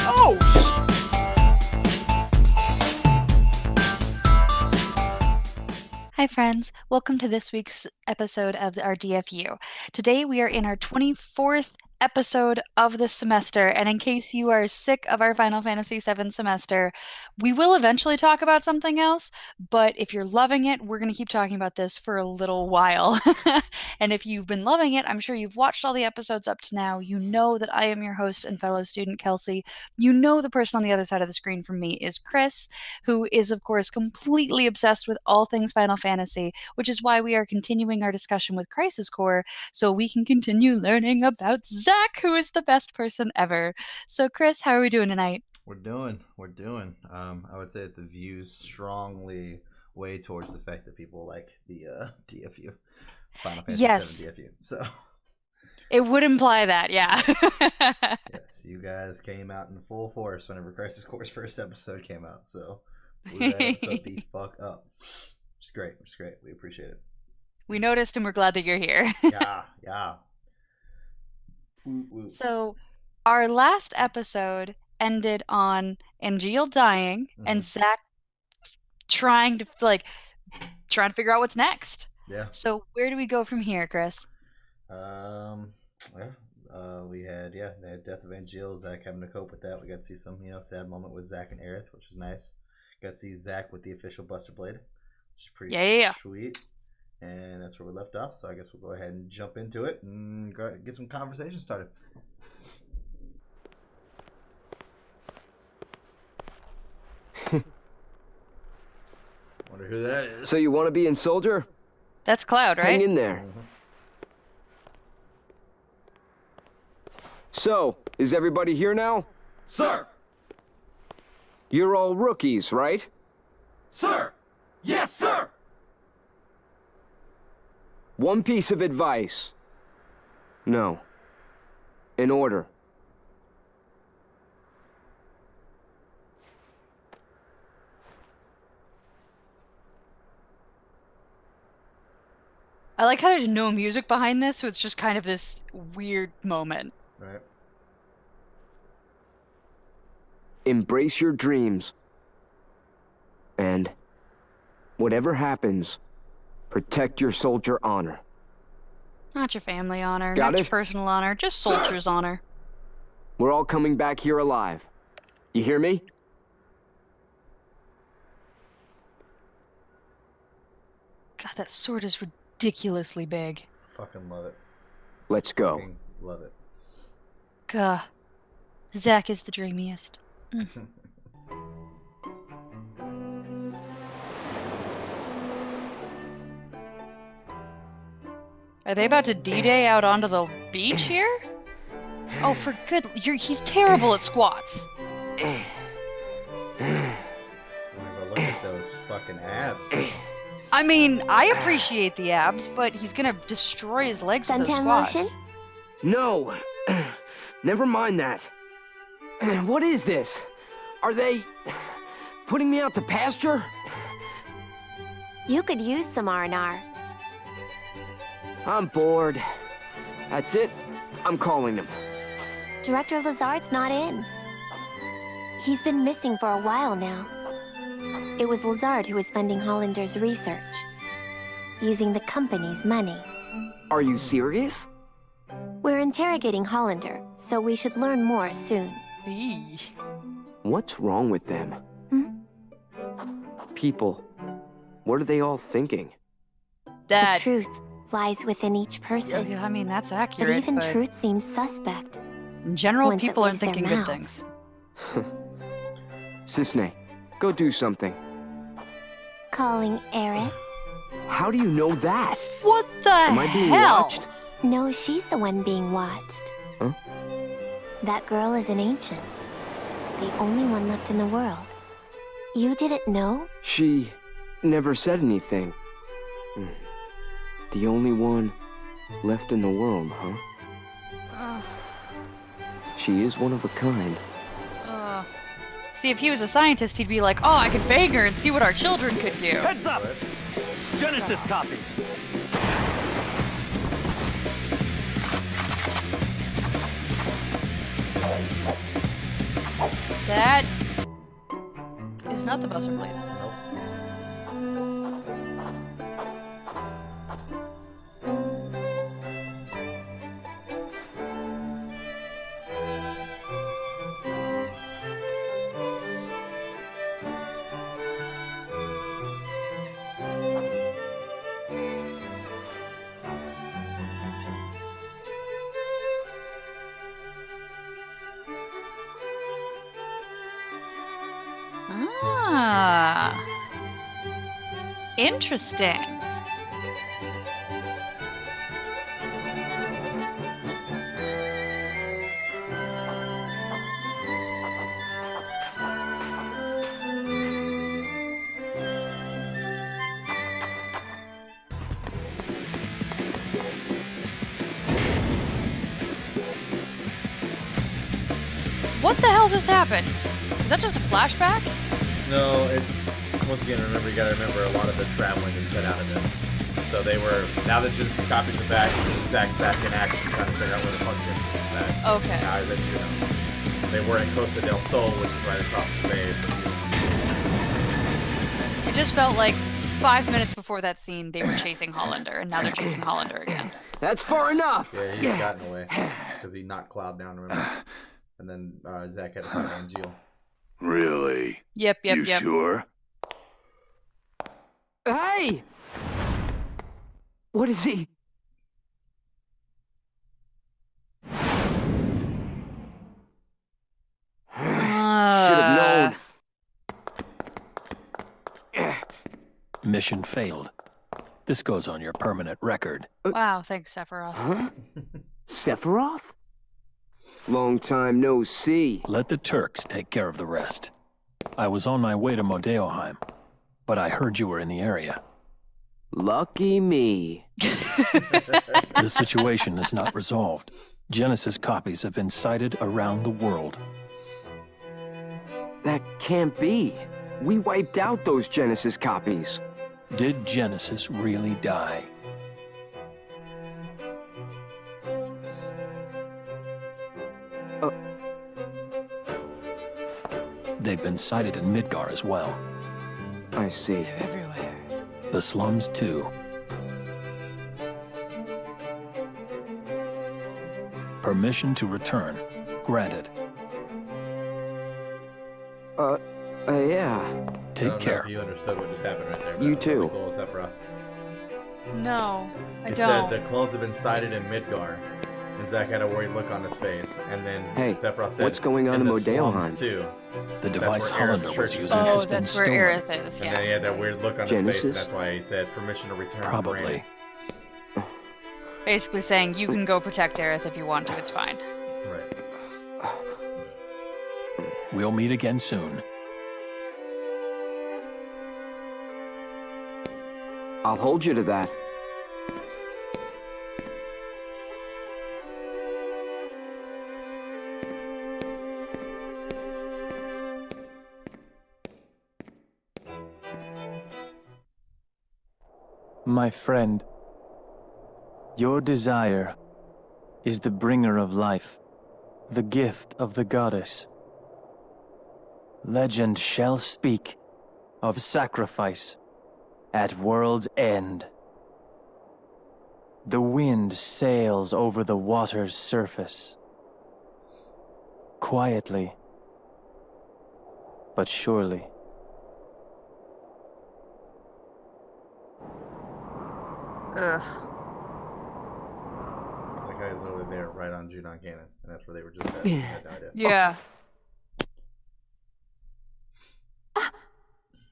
Oh, Hi, friends. Welcome to this week's episode of our DFU. Today, we are in our 24th episode of the semester, and in case you are sick of our Final Fantasy VII semester, we will eventually talk about something else, but if you're loving it, we're going to keep talking about this for a little while. And if you've been loving it, I'm sure you've watched all the episodes up to now. You know that I am your host and fellow student, Kelsey. You know the person on the other side of the screen from me is Chris, who is, of course, completely obsessed with all things Final Fantasy, which is why we are continuing our discussion with Crisis Core, so we can continue learning about Zach, who is the best person ever. So, Chris, how are we doing tonight? We're doing. I would say that the views strongly weigh towards the fact that people like the DFU, Final Fantasy Yes. VII DFU. So It would imply that, yeah. yes, you guys came out in full force whenever Crisis Core's first episode came out. So blew that episode the fuck up. Which is great. We appreciate it. We noticed, and we're glad that you're here. Yeah. So, our last episode ended on Angeal dying and Zach trying to figure out what's next. Yeah. So, where do we go from here, Chris? We had the death of Angeal, Zach having to cope with that. We got to see some sad moment with Zach and Aerith, which was nice. Got to see Zach with the official Buster Blade, which is pretty sweet. And that's where we left off. So I guess we'll go ahead and jump into it and get some conversation started. Wonder who that is. So you want to be in Soldier? That's Cloud, right? Hang in there. So, is everybody here now? Sir! You're all rookies, right? Sir! Yes, sir! One piece of advice. No. An order. I like how there's no music behind this, so it's just kind of this weird moment. Right. Embrace your dreams. And whatever happens, protect your soldier honor. Not your family honor, Got not your it? personal honor, just soldier's honor. We're all coming back here alive. You hear me? God, that sword is ridiculously big. Fucking love it. Let's go. Fucking love it. Gah. Zach is the dreamiest. Are they about to D-Day out onto the beach here? Oh, for good... he's terrible at squats. I'm gonna go look at those fucking abs. I mean, I appreciate the abs, but he's gonna destroy his legs with those Suntan squats. lotion? No. Never mind that. What is this? Are they putting me out to pasture? You could use some R&R. I'm bored. That's it. I'm calling them. Director Lazard's not in. He's been missing for a while now. It was Lazard who was funding Hollander's research, using the company's money. Are you serious? We're interrogating Hollander, so we should learn more soon. Eee. What's wrong with them? People. What are they all thinking? That... The truth lies within each person. Yeah, I mean, that's But accurate, even but truth seems suspect. in general, once it people aren't leaves their thinking good mouths. things. Cisne, go do something. Calling Eric? How do you know that? What the Am I being hell? watched? No, she's the one being watched. Huh? That girl is an ancient. The only one left in the world. You didn't know? She never said anything. The only one left in the world, huh? Ugh. She is one of a kind. See, if he was a scientist, he'd be like, oh, I could bang her and see what our children could do. Heads up! Genesis copies. That is not the Buster Blade. Nope. Ah. Interesting. What the hell just happened? Is that just a flashback? No, it's once again. Remember, you gotta remember a lot of the traveling is cut out of this. So they were now that Genesis copies are back. Zach's back in action, trying to figure out where the fuck Genesis is back. Okay. Now he's at Juno. They were in Costa del Sol, which is right across the bay. It just felt like 5 minutes before that scene, they were chasing Hollander, and now they're chasing Hollander again. That's far enough! Yeah, he's gotten away because he knocked Cloud down. Remember? And then Zach had to fight on Jill. Really? Yep. You sure? Hey! What is he? Should have known. Mission failed. This goes on your permanent record. Wow, thanks, Sephiroth. Huh? Sephiroth? Long time no see. Let the Turks take care of the rest. I was on my way to Modeoheim, but I heard you were in the area. Lucky me. The situation is not resolved. Genesis copies have been sighted around the world. That can't be. We wiped out those Genesis copies. Did Genesis really die? They've been sighted in Midgar as well. I see. They're everywhere. The slums, too. Permission to return. Granted. Yeah. Take I don't care. know if you understood what just happened right there. You that was really too. Cool, Sephiroth. No, I It don't. said the clones have been sighted in Midgar, and Zach had a worried look on his face. And then Hey, Sephiroth said, what's going on in the Modeoheim? slums too. The device where Aerith's Hollander church was is. using Oh, has been that's where stolen. Aerith is, And then he yeah. had that weird look on his face, Genesis? and that's why he said permission to return. to Probably. Brand. Basically saying, you can go protect Aerith if you want to, it's fine. Right. We'll meet again soon. I'll hold you to that. My friend, your desire is the bringer of life, the gift of the goddess. Legend shall speak of sacrifice at world's end. The wind sails over the water's surface, quietly, but surely. Ugh. That guy's really there, right on Junon Cannon, and that's where they were just at. I had no idea. Yeah.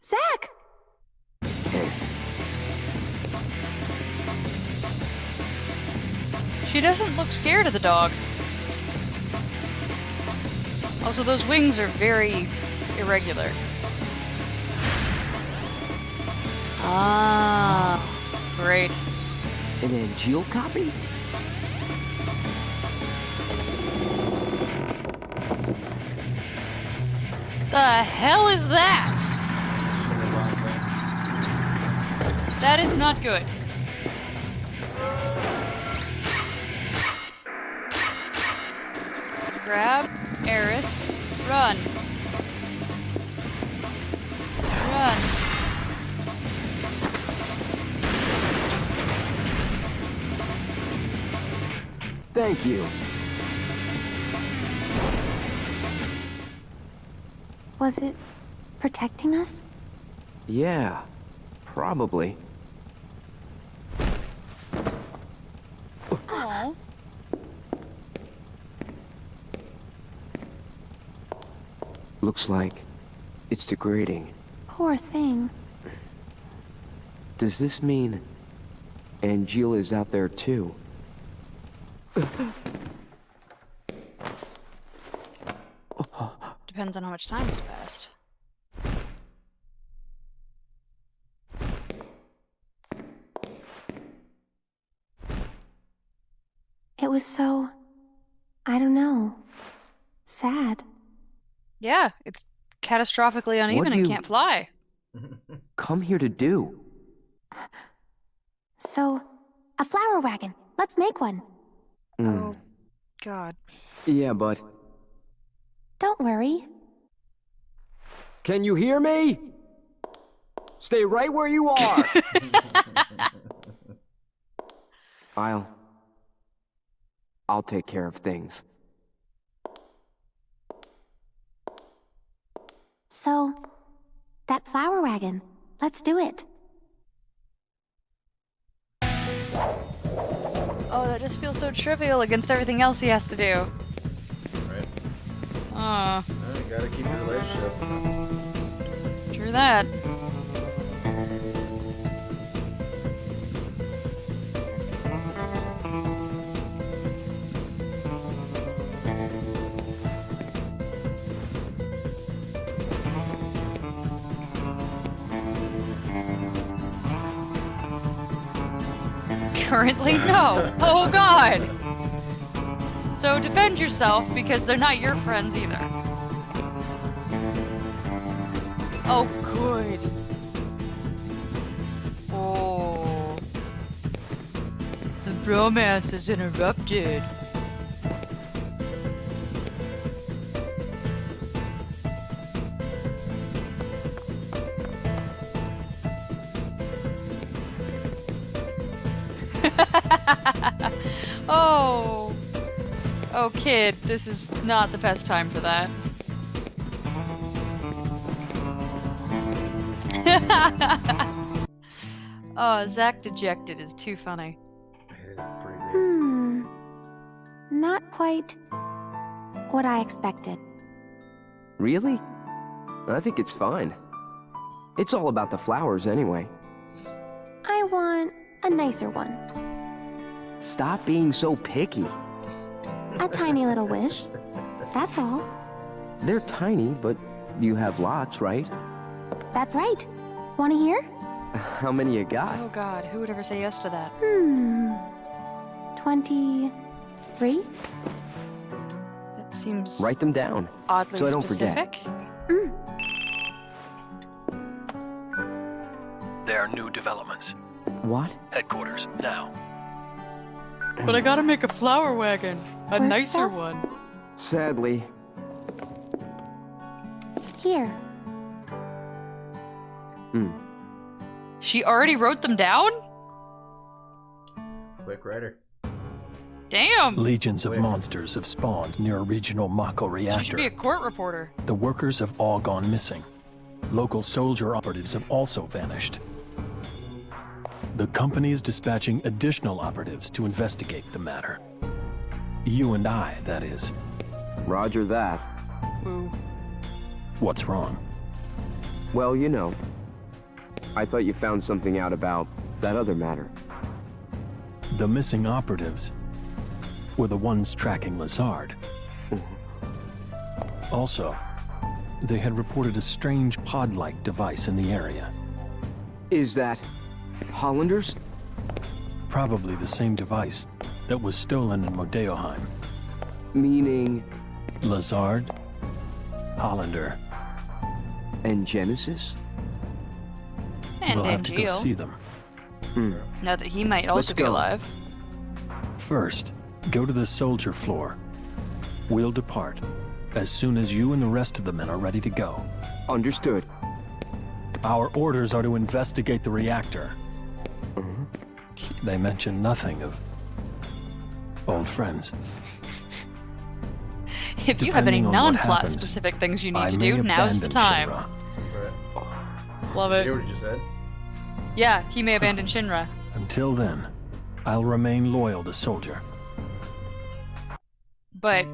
Zach! She doesn't look scared of the dog. Also, those wings are very irregular. Ah, great. An Angeal copy? The hell is that? That is not good. Grab Aerith, run. Thank you. Was it protecting us? Yeah, probably. Aw. Looks like it's degrading. Poor thing. Does this mean Angela is out there too? Depends on how much time has passed. It was so... I don't know. Sad. Yeah, it's catastrophically uneven do and you- can't fly. Come here to do? So, a flower wagon. Let's make one. Oh, God. Yeah, but... Don't worry. Can you hear me? Stay right where you are! I'll take care of things. So, that flower wagon. Let's do it. Oh, that just feels so trivial against everything else he has to do. Right. Aw, Well, you gotta keep your relationship. true that. Currently, no. Oh, God. So defend yourself because they're not your friends either. Oh, good. Oh. The bromance is interrupted. Oh. Oh, kid, this is not the best time for that. Oh, Zach dejected is too funny. It is pretty great. Not quite what I expected. Really? I think it's fine. It's all about the flowers anyway. I want a nicer one. Stop being so picky. A tiny little wish. That's all. They're tiny, but you have lots, right? That's right. Want to hear? How many you got? Oh God, who would ever say yes to that? 23? That seems Write them down. oddly so I don't forget. specific. There are new developments. What? Headquarters, now. But I gotta make a flower wagon. A Work nicer stuff? one. Sadly. Here. She already wrote them down? Quick writer. Damn! Legions of Wait. monsters have spawned near a regional Mako She should be a reactor. court reporter. The workers have all gone missing. Local soldier operatives have also vanished. The company is dispatching additional operatives to investigate the matter. You and I, that is. Roger that. Ooh. What's wrong? Well, you know. I thought you found something out about that other matter. The missing operatives were the ones tracking Lazard. Also, they had reported a strange pod-like device in the area. Is that Hollanders? Probably the same device that was stolen in Modeoheim. Meaning Lazard, Hollander. and Genesis? And We'll have to go Angel. see them. Now that he might also Let's be go. alive. First, go to the soldier floor. We'll depart as soon as you and the rest of the men are ready to go. Understood. Our orders are to investigate the reactor. They mention nothing of Old friends. If you have any Depending on what non-plot happens, specific things you need I to may do, now's the abandon time. Shinra. Right. Love You it. hear what you just said? Yeah, he may abandon Shinra. Until then, I'll remain loyal to Soldier. But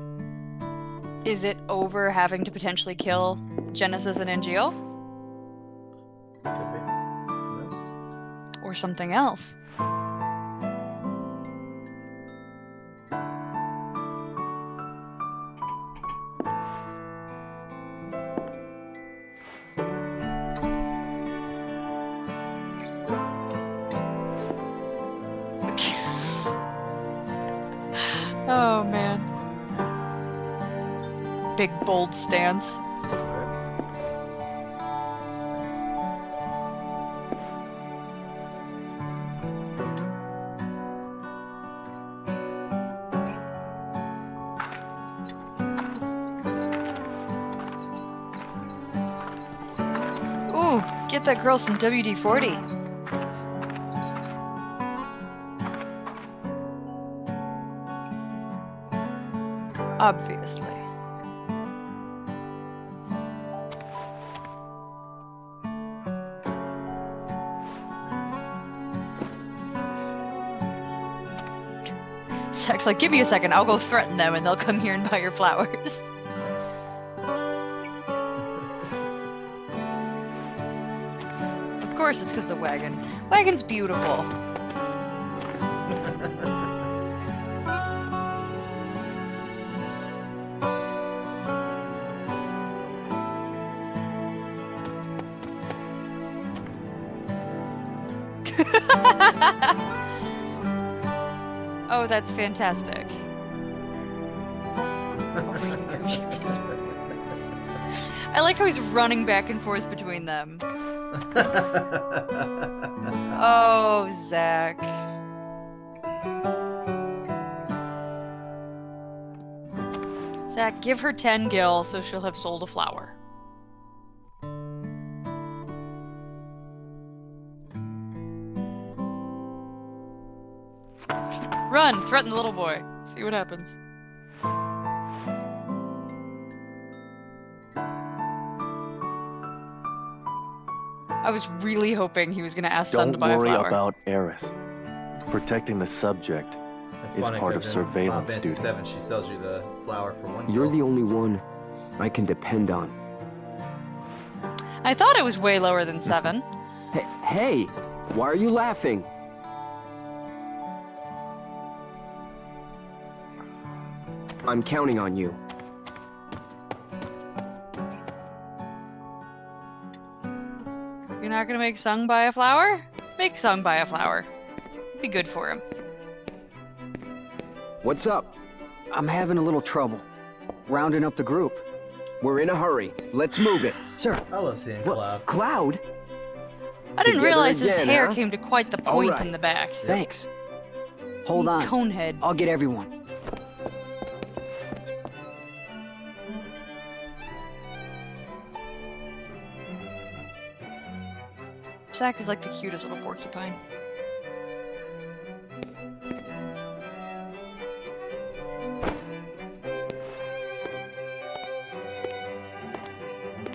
is it over having to potentially kill Genesis and NGO? Could be. Who knows? Or something else? Oh man. Big bold stance. Ooh, get that girl some WD-40. Obviously. Zack's like, give me a second, I'll go threaten them and they'll come here and buy your flowers. Of course it's because the wagon. Wagon's beautiful. Oh, that's fantastic. I like how he's running back and forth between them. Oh, Zack. Zack, give her 10 gil so she'll have sold a flower. Run! Threaten the little boy. See what happens. I was really hoping he was going to ask Sun to buy a flower. Don't worry about Aerith. Protecting the subject is part of surveillance duty. 7, she sells you the flower for 1 You're gil. the only one I can depend on. I thought it was way lower than 7. Hey, why are you laughing? I'm counting on you. You're not gonna make Sung buy a flower? Make Sung buy a flower. Be good for him. What's up? I'm having a little trouble rounding up the group. We're in a hurry. Let's move it. Sir. I love seeing What? Cloud. Cloud? I didn't Together realize his again, hair huh? came to quite the All point right. in the back. Thanks. Hold on. Conehead. I'll get everyone. Zack is like the cutest little porcupine.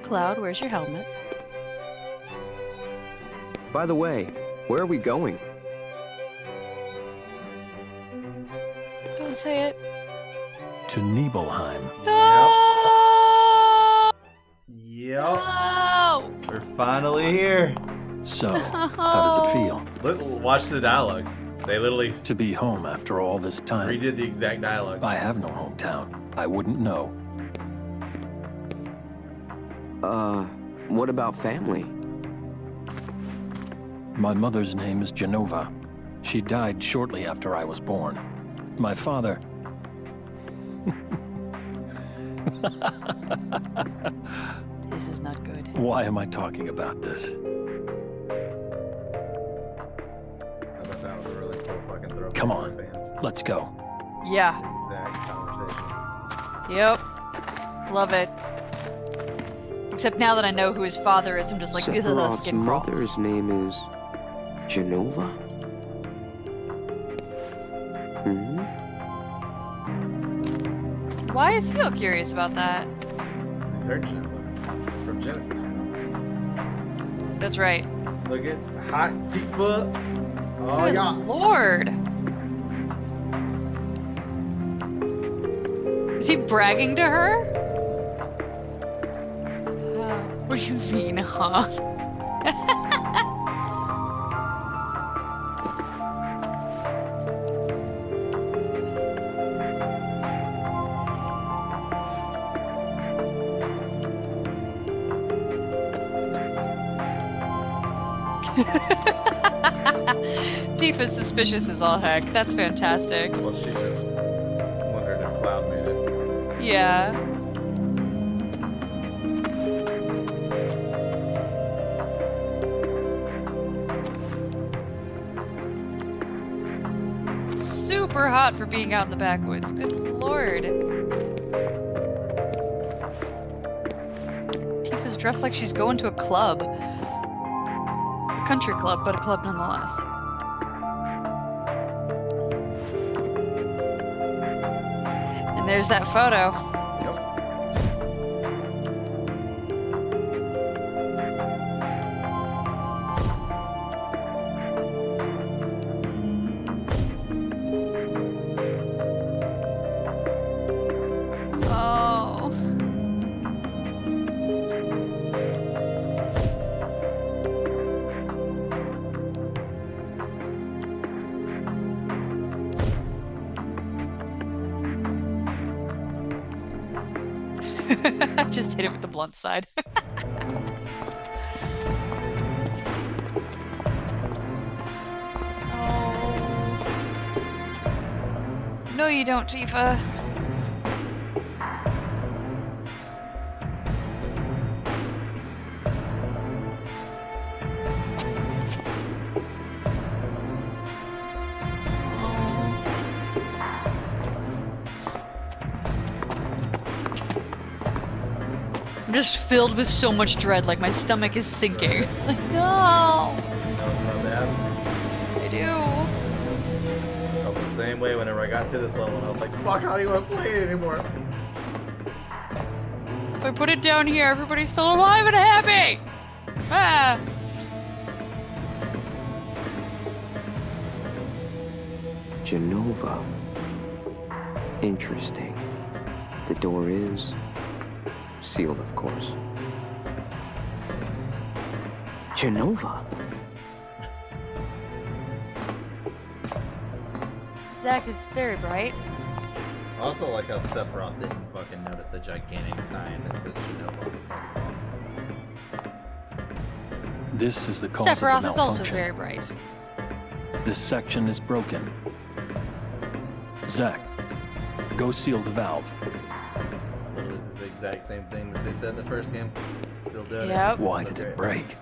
Cloud, where's your helmet? By the way, where are we going? Don't say it. To Nibelheim. No! Yep. No! We're finally here. So, how does it feel? Watch the dialogue. They literally To be home after all this time. redid the exact dialogue. I have no hometown. I wouldn't know. What about family? My mother's name is Genova. She died shortly after I was born. My father... This is not good. Why am I talking about this? I thought that was a really cool fucking throw. Come for on. fans. Let's go. Yeah. Exact conversation. Yep. Love it. Except now that I know who his father is, I'm just like, ugh, Sephiroth's skin crawl. mother's name is Genova? Why is he all curious about that? He's heard from Genesis. That's right. Look at hot Tifa. Oh, Good yeah. Lord. Is he bragging to her? What do you mean, huh? Tifa's suspicious as all heck. That's fantastic. Well, she just wondered if Cloud made it. Yeah. Super hot for being out in the backwoods. Good Lord. Tifa's dressed like she's going to a club. A country club, but a club nonetheless. And there's that photo. Just hit it with the blunt side. Oh. No, you don't, Tifa. I'm just filled with so much dread, like my stomach is sinking. Like, no! You know it's about to happen? I do. I felt the same way whenever I got to this level, and I was like, fuck, how do you want to play it anymore? If I put it down here, everybody's still alive and happy! Ah! Jenova. Interesting. The door is sealed, of course. Jenova. Zack is very bright. I also like how Sephiroth didn't fucking notice the gigantic sign that says Genova. This is the cause of the Sephiroth malfunction. is also very bright. This section is broken. Zack, go seal the valve. Literally the exact same thing that they said in the first game. Still doing Yep. it. Why So did great. it break?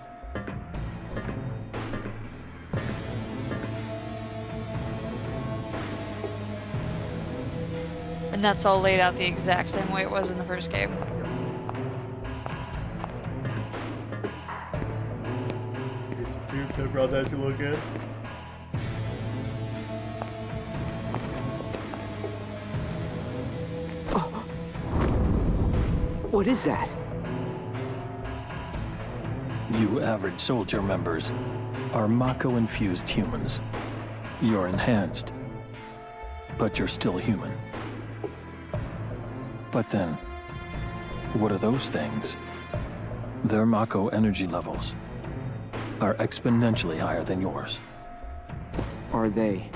And that's all laid out the exact same way it was in the first game. Get some tubes Sephiroth that you look at. What is that? You average soldier members are Mako-infused humans. You're enhanced, but you're still human. But then, what are those things? Their Mako energy levels are exponentially higher than yours. Are they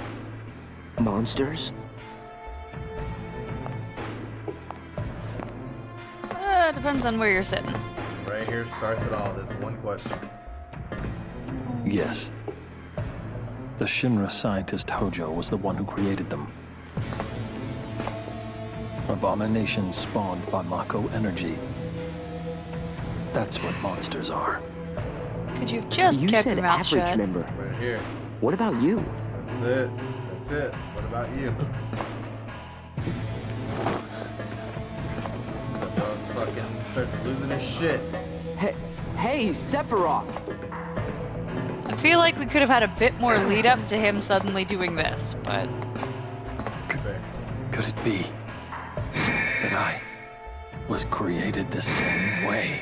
monsters? Depends on where you're sitting. Right here starts it all. This one question. Yes. The Shinra scientist Hojo was the one who created them. Abominations spawned by Mako energy. That's what monsters are. Could you have just You kept said your mouth average shut? member. Right here. What about you? That's it. That's it. What about you? Sephiroth fucking starts losing his shit. Hey, Sephiroth! I feel like we could have had a bit more lead up to him suddenly doing this, but Fair. Could it be? that I was created the same way.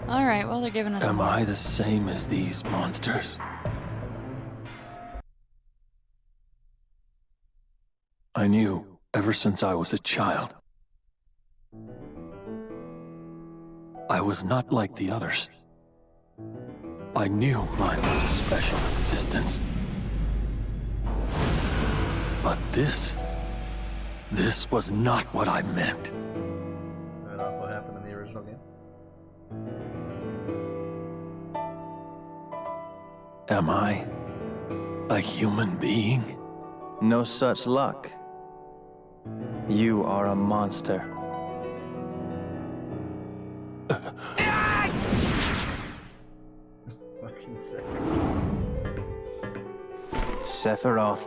All right, well, they're giving us Am more. I the same as these monsters? I knew ever since I was a child. I was not like the others. I knew mine was a special existence. But this was not what I meant. That also happened in the original game. Am I a human being? No such luck. You are a monster. Fucking sick. Sephiroth,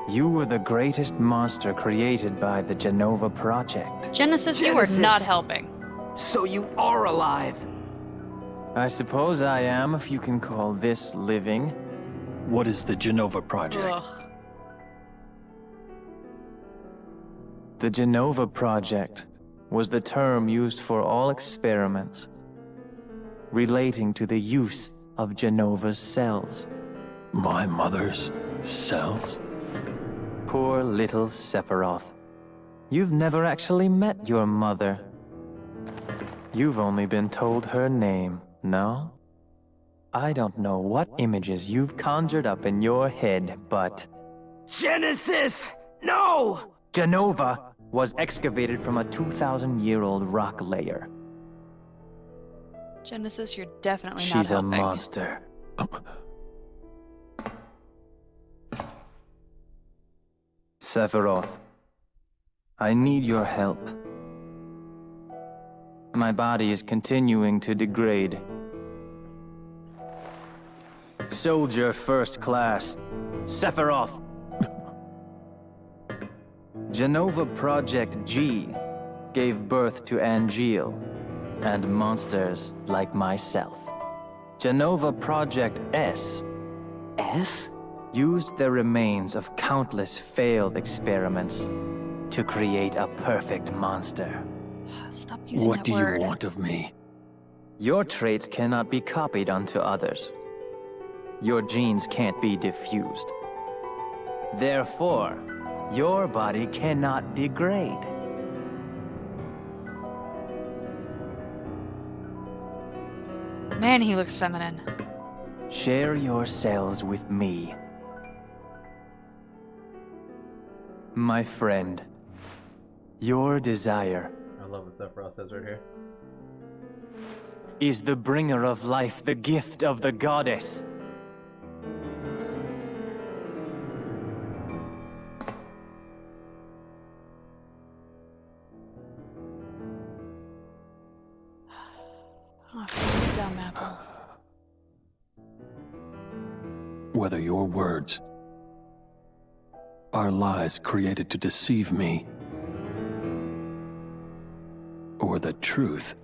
you were the greatest monster created by the Genova Project. Genesis, you are not helping. So you are alive. I suppose I am, if you can call this living. What is the Genova Project? Ugh. The Genova Project was the term used for all experiments relating to the use of Genova's cells. My mother's cells? Poor little Sephiroth. You've never actually met your mother. You've only been told her name, no? I don't know what images you've conjured up in your head, but... Genesis! No! Genova was excavated from a 2,000-year-old rock layer. Genesis, you're definitely not She's a helping. monster. Sephiroth, I need your help. My body is continuing to degrade. Soldier First Class, Sephiroth. Genova Project G gave birth to Angeal and monsters like myself. Genova Project S used the remains of countless failed experiments to create a perfect monster. Stop using What that do word. you want of me? Your traits cannot be copied onto others. Your genes can't be diffused. Therefore, your body cannot degrade. Man, he looks feminine. Share your cells with me. My friend, your desire I love what Sephiroth says right here. is the bringer of life, the gift of the goddess. Oh, you dumb apple. Whether your words are lies created to deceive me, or the truth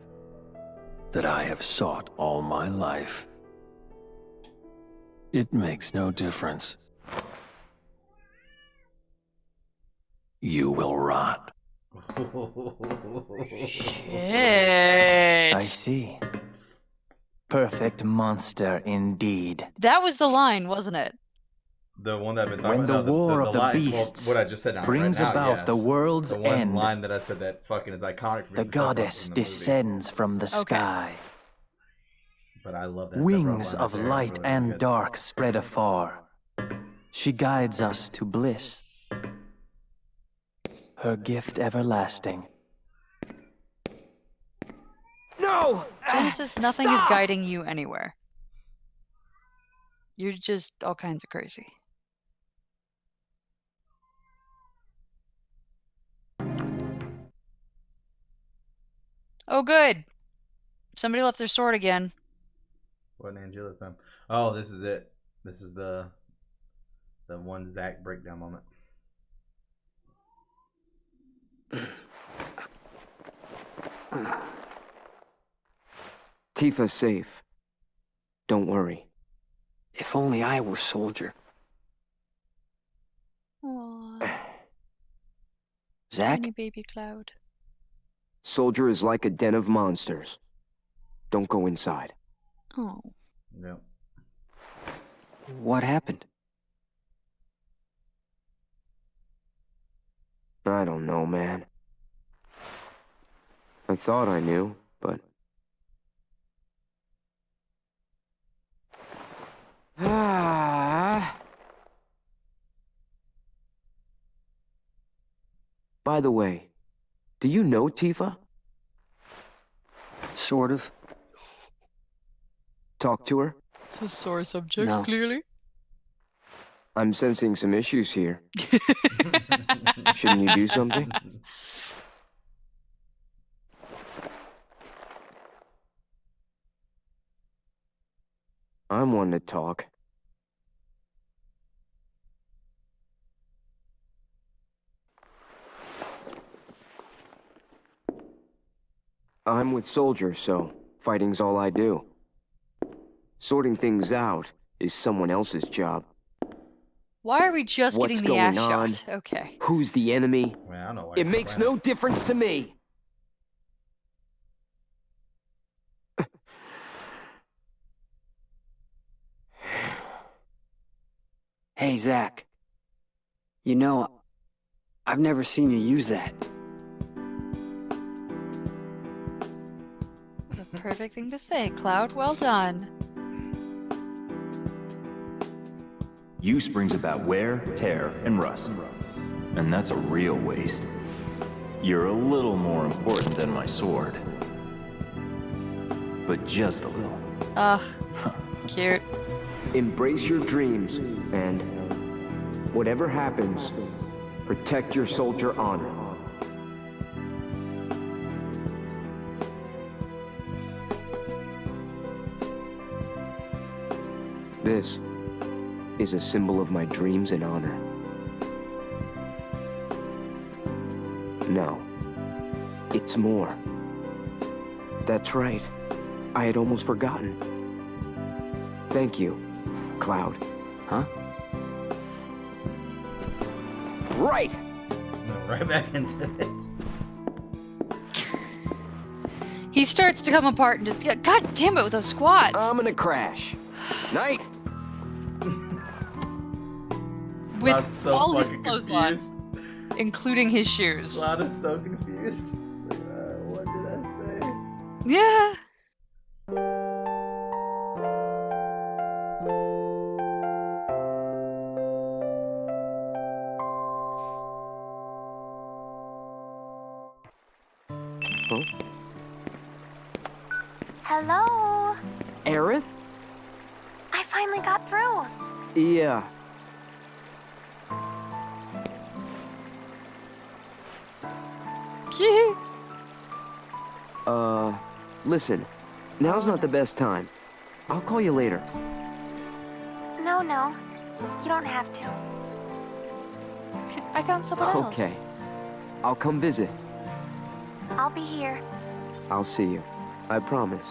that I have sought all my life, it makes no difference. You will rot. Shit. I see. Perfect monster indeed. That was the line, wasn't it? The one that I've been talking When about. the war of the line, beasts what I just said now, brings right now, about yes. the world's the one end, line that I said that fucking is iconic for me. the from Sephiroth goddess in the movie. descends from the sky. But I love that Wings Sephiroth line of right there. light It's really and good. dark spread afar. She guides us to bliss. Her gift everlasting. No! Genesis, nothing is Stop! guiding you anywhere. You're just all kinds of crazy. Oh, good. Somebody left their sword again. What an Angela's time. Oh, this is it. This is the one Zack breakdown moment. Tifa's safe. Don't worry. If only I were soldier. Zach? Tiny baby Cloud. Soldier is like a den of monsters. Don't go inside. Oh. Yep. What happened? I don't know, man. I thought I knew, but... By the way, do you know Tifa? Sort of. Talk to her? It's a sore subject, No. clearly. I'm sensing some issues here. Shouldn't you do something? I'm one to talk. I'm with Soldier, so fighting's all I do. Sorting things out is someone else's job. Why are we just What's getting the ass going on? shot? Okay. Who's the enemy? Man, I don't know why It you're makes playing no difference to me. Hey, Zach. You know, I've never seen you use that. It was a perfect thing to say, Cloud. Well done. Use brings about wear, tear, and rust. And that's a real waste. You're a little more important than my sword. But just a little. Ugh. Cute. Embrace your dreams, and whatever happens, protect your soldier honor. This is a symbol of my dreams and honor. No, it's more. That's right. I had almost forgotten. Thank you, Cloud. Huh? Right! Right back into it. He starts to come apart and just... God damn it with those squats! I'm gonna crash. Night! With Cloud's so all his fucking clothes on, confused. including his shoes. Cloud is so confused. What did I say? Yeah. Huh? Hello? Aerith? I finally got through. Yeah. Listen. Now's not the best time. I'll call you later. No, you don't have to. I found someone else. Okay. I'll come visit. I'll be here. I'll see you. I promise.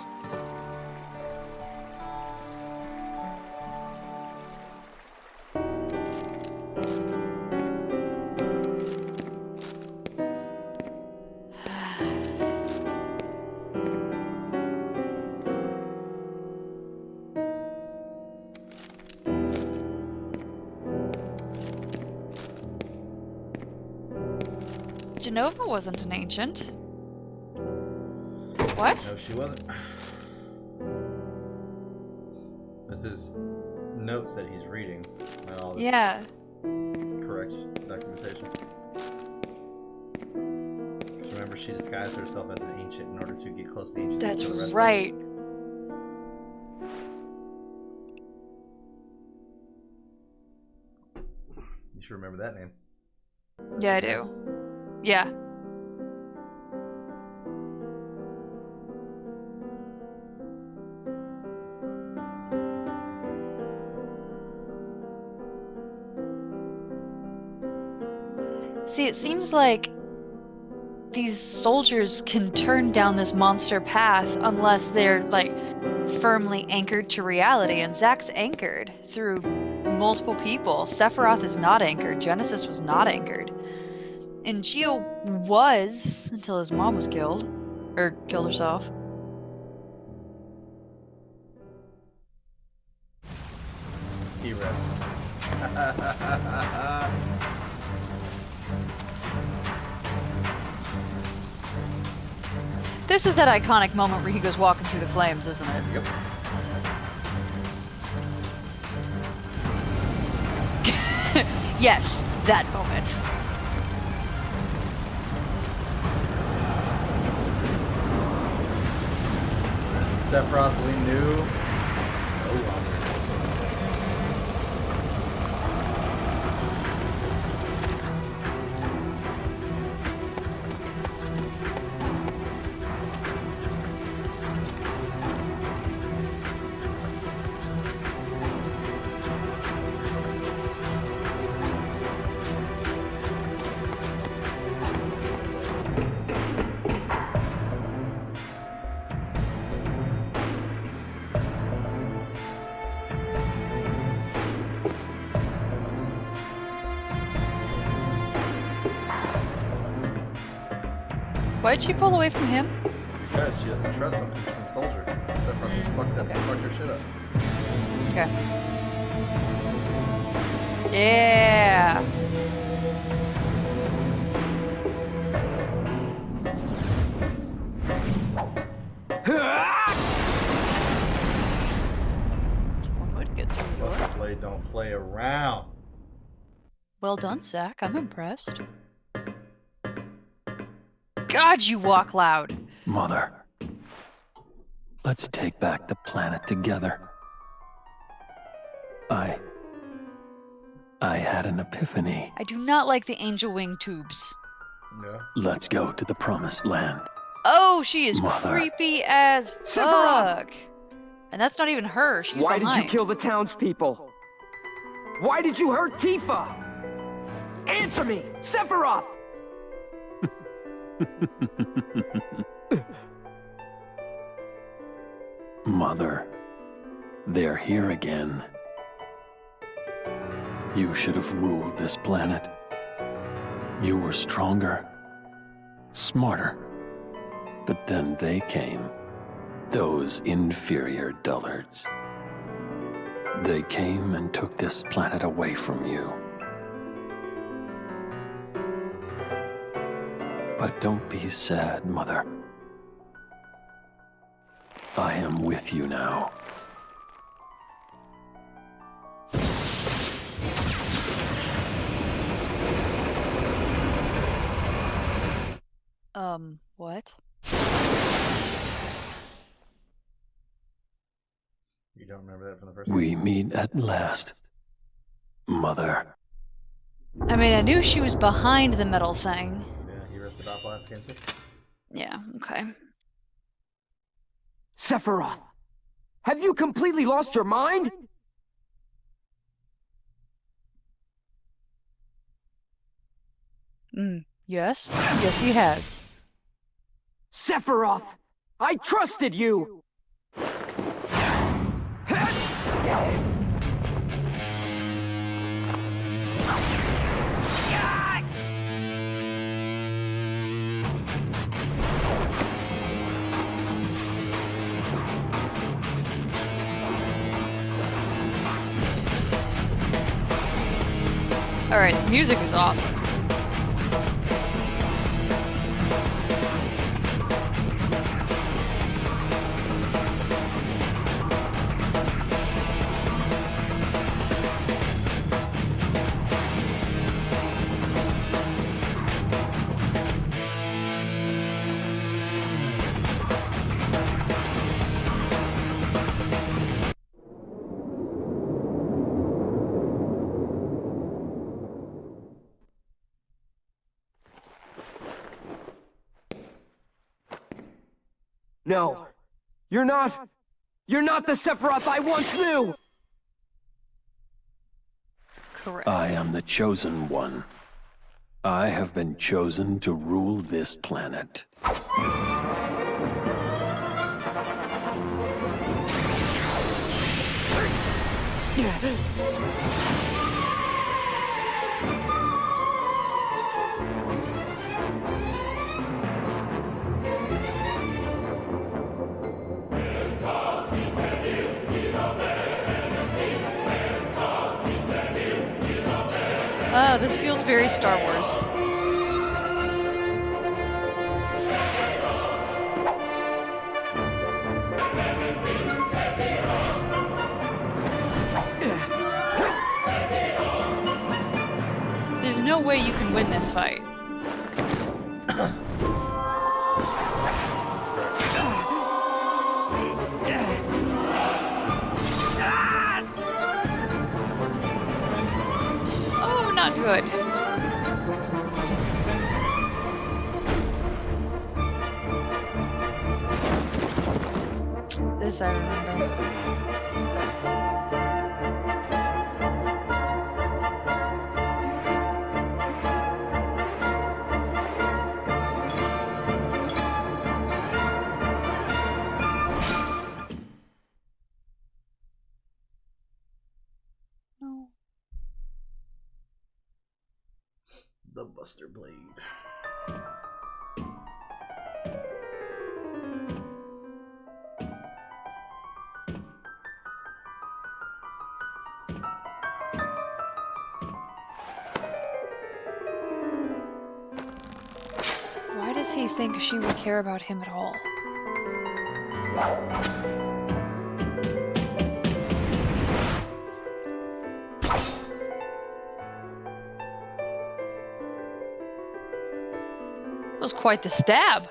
Genova wasn't an ancient. What? No, she wasn't. This is notes that he's reading. Not all this Yeah. correct documentation. Just remember, she disguised herself as an ancient in order to get close to the ancient. That's for the rest right. You should remember that name. Yeah, I do. Yes. Yeah. See, it seems like these soldiers can turn down this monster path unless they're, like, firmly anchored to reality, and Zack's anchored through multiple people. Sephiroth is not anchored. Genesis was not anchored. And Geo was until his mom was killed. Or killed herself. He rests. This is that iconic moment where he goes walking through the flames, isn't it? Yep. Yes, that moment. Sephiroth, we knew. No longer. Why'd she pull away from him? Because she doesn't trust him. He's from Soldier. Sephiroth just fucked her shit up. Okay. Yeah. One way to get through the door. Buster Blade don't play around. Well done, Zach. I'm impressed. God, you walk loud. Mother, let's take back the planet together. I had an epiphany. I do not like the angel wing tubes. Yeah. Let's go to the promised land. Oh, she is Mother. creepy as fuck. And that's not even her. She's Why behind. did you kill the townspeople? Why did you hurt Tifa? Answer me, Sephiroth! Mother, they're here again. You should have ruled this planet. You were stronger, smarter. But then they came, those inferior dullards. They came and took this planet away from you. But don't be sad, Mother. I am with you now. What? You don't remember that from the first We one? meet at last, Mother. I mean, I knew she was behind the metal thing. Yeah, he ripped it off last game too. Yeah, okay. Sephiroth, have you completely lost your mind? Yes? Yes, he has. Sephiroth, I trusted you! Alright, the music is awesome. No, you're not the Sephiroth I once knew! Correct. I am the chosen one. I have been chosen to rule this planet. This feels very Star Wars. There's no way you can win this fight. Oh, not good. This I remember. The Buster Blade. Why does he think she would care about him at all? That was quite the stab.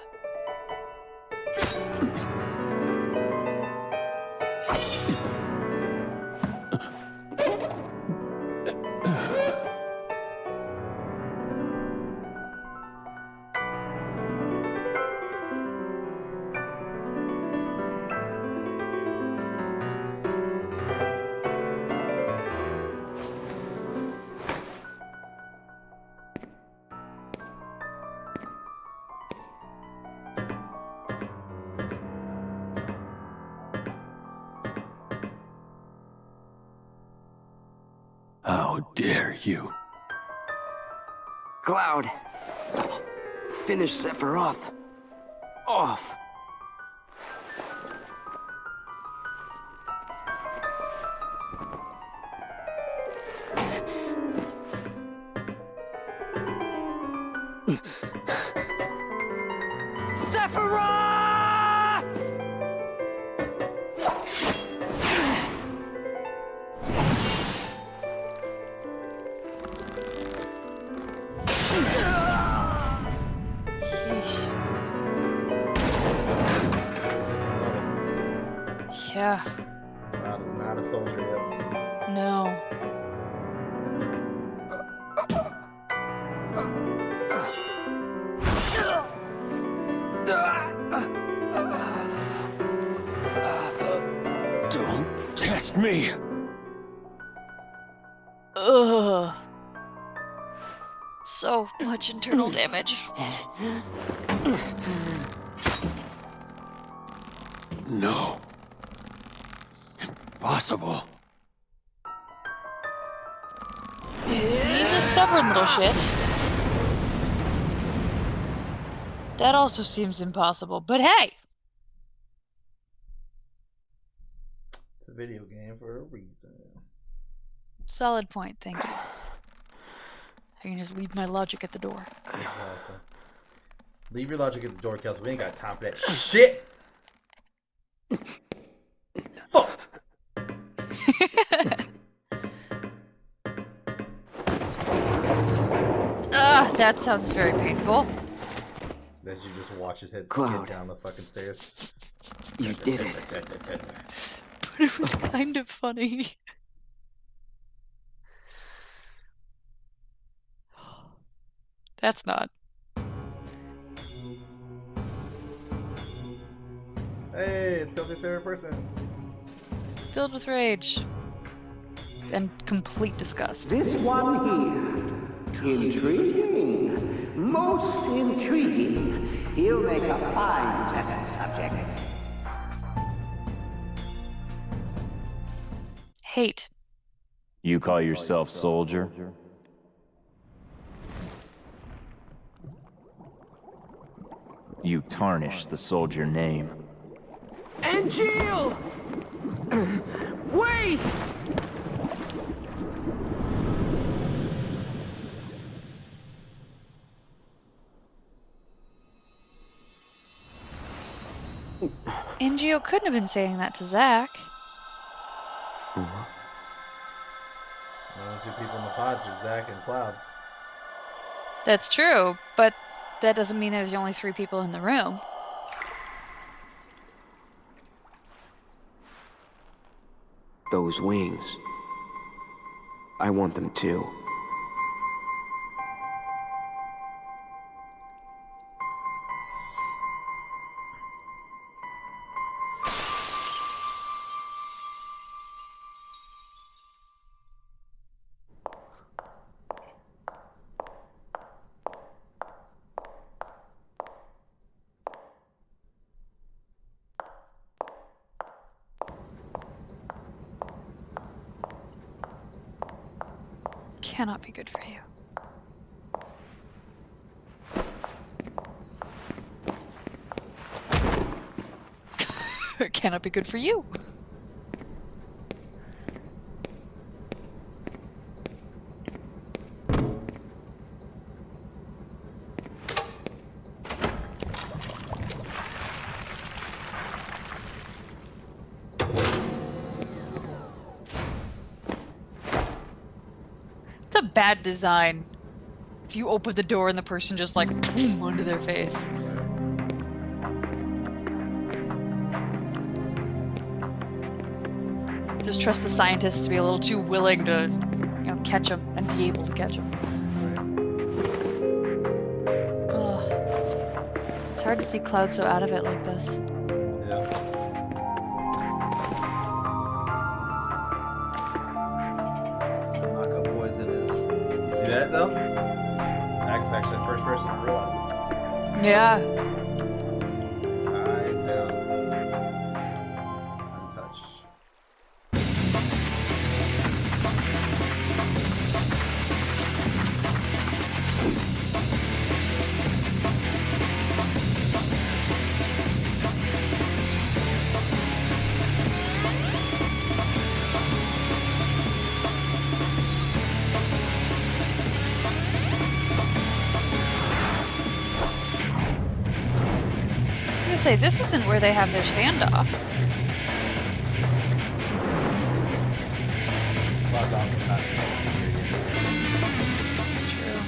How dare you? Cloud. Finish Sephiroth. Off. Sephiroth! Yeah. Cloud is not a soldier yet. No. Don't test me! Ugh. So much internal damage. No. Impossible. He's a stubborn little shit. That also seems impossible, but hey! It's a video game for a reason. Solid point, thank you. I can just leave my logic at the door. Exactly. Leave your logic at the door, Kelsey. We ain't got time for that shit! Fuck! That sounds very painful. As you just watch his head skid Cloud. down the fucking stairs. You did it. But it was kind of funny. That's not. Hey, it's Kelsey's favorite person. Filled with rage. And complete disgust. This one here. Intriguing. Most intriguing. He'll make a fine test subject. Hate. You call yourself soldier? You tarnish the soldier name. Angeal! Wait! Ingio couldn't have been saying that to Zach. The only two people in the pods are Zach and Cloud. That's true, but that doesn't mean there's only 3 people in the room. Those wings. I want them too. Cannot be good for you. It cannot be good for you. It's a bad design. If you open the door and the person just like boom onto their face. Just trust the scientists to be a little too willing to, you know, catch them and be able to catch them. Ugh. It's hard to see Cloud so out of it like this. See that though? Zach was actually the first person to realize it. Yeah. Tied down. Untouched. This isn't where they have their standoff. Cloud's also not It's true.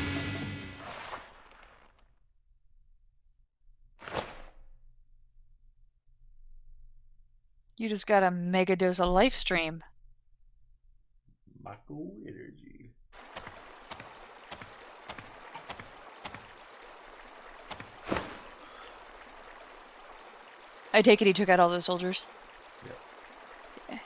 You just got a mega dose of life stream. Mako energy. I take it he took out all those soldiers? Yep. Yeah.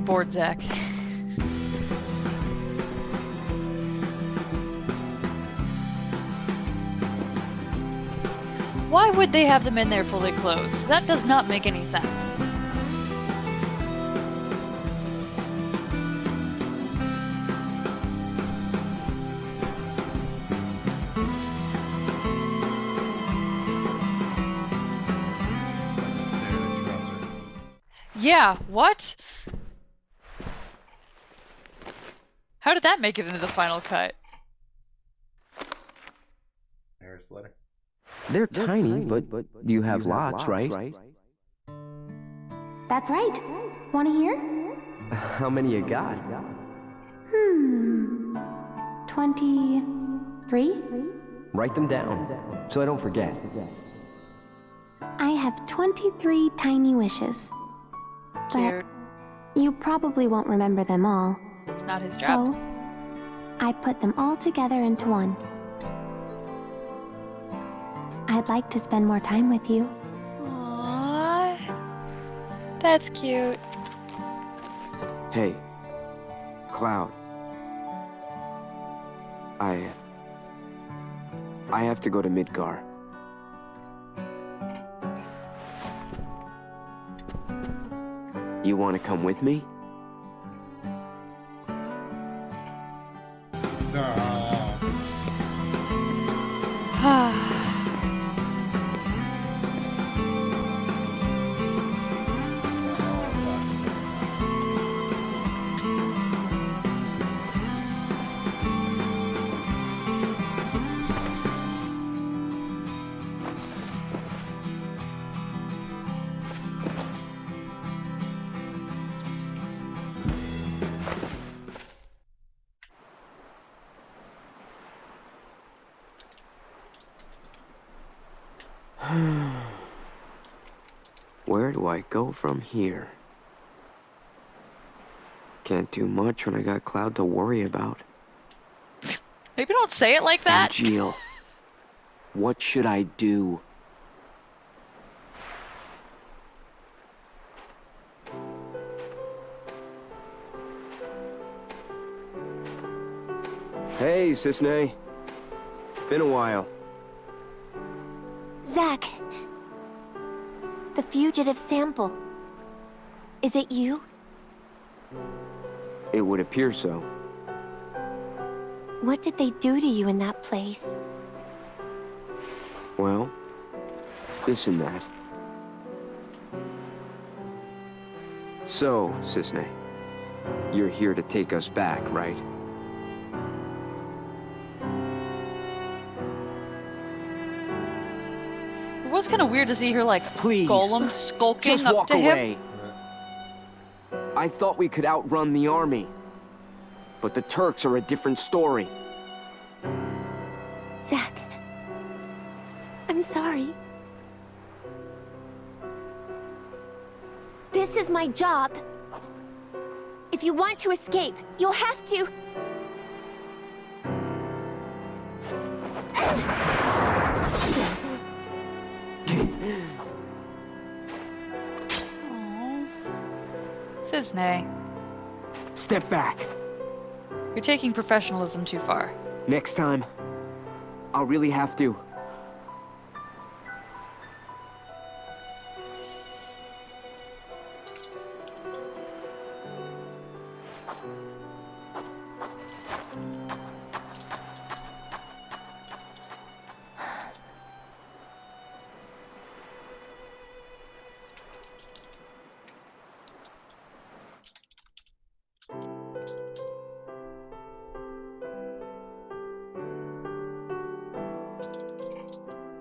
Bored Zach. Why would they have them in there fully clothed? That does not make any sense. Yeah, what? How did that make it into the final cut? Harris letter. They're tiny, but you have lots, right? That's right. Want to hear? How many you got? 23? Write them down, so I don't forget. I have 23 tiny wishes. Cute. You probably won't remember them all. It's not his job. So, I put them all together into one. I'd like to spend more time with you. Aww. That's cute. Hey, Cloud. I have to go to Midgar. You want to come with me? Where do I go from here? Can't do much when I got Cloud to worry about. Maybe don't say it like that. Jill, what should I do? Hey, Cisne. Been a while. Zack. The fugitive sample. Is it you? It would appear so. What did they do to you in that place? Well, this and that. So, Cisne, you're here to take us back, right? It was kind of weird to see her like Please, golem skulking just up walk to away. him. I thought we could outrun the army. But the Turks are a different story. Zack. I'm sorry. This is my job. If you want to escape, you'll have to... Cisne, Step back. you're taking professionalism too far. Next time, I'll really have to.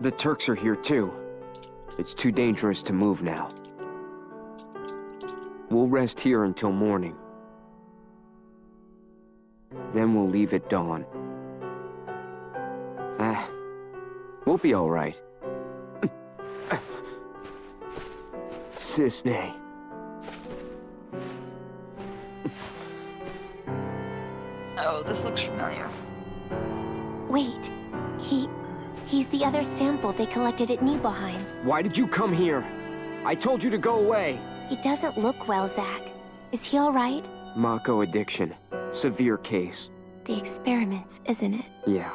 The Turks are here too. It's too dangerous to move now. We'll rest here until morning. Then we'll leave at dawn. We'll be all right. Cisne. Oh, this looks familiar. Wait. He's the other sample they collected at Nibelheim. Why did you come here? I told you to go away. He doesn't look well, Zack. Is he all right? Mako addiction. Severe case. The experiments, isn't it? Yeah.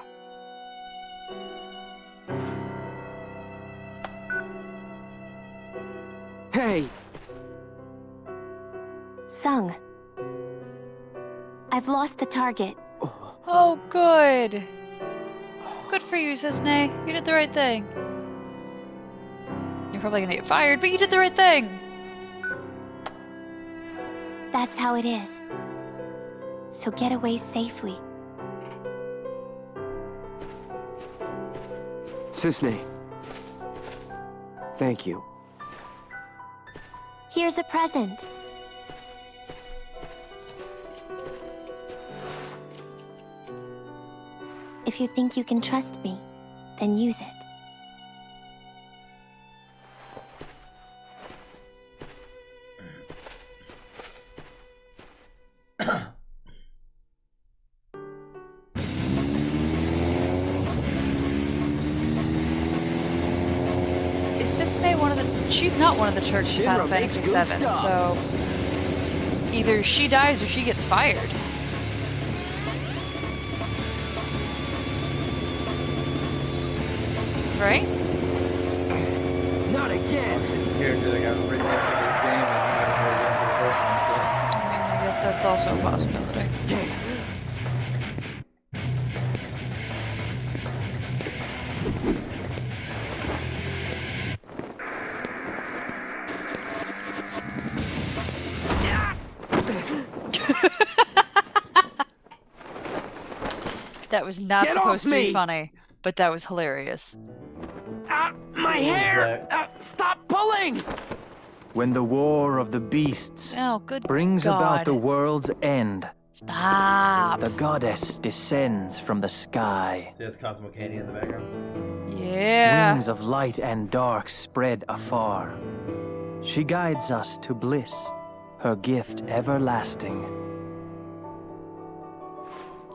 Hey! Sung. I've lost the target. Oh, good. Good for you, Cisne. You did the right thing. You're probably gonna get fired, but you did the right thing. That's how it is. So get away safely. Cisne. Thank you. Here's a present. If you think you can trust me, then use it. she's not one of the Turks in Final Fantasy VII, so either she dies or she gets fired. Right? Not again! She's a character that got written into this game and never made it into the first one, so... I guess that's also a possibility. That was not supposed to be funny, but that was hilarious. My hair! Stop pulling! When the war of the beasts good brings God. about the world's end, Stop. the goddess descends from the sky. See, that's Cosmo Candy in the background. Yeah. Wings of light and dark spread afar. She guides us to bliss, her gift everlasting.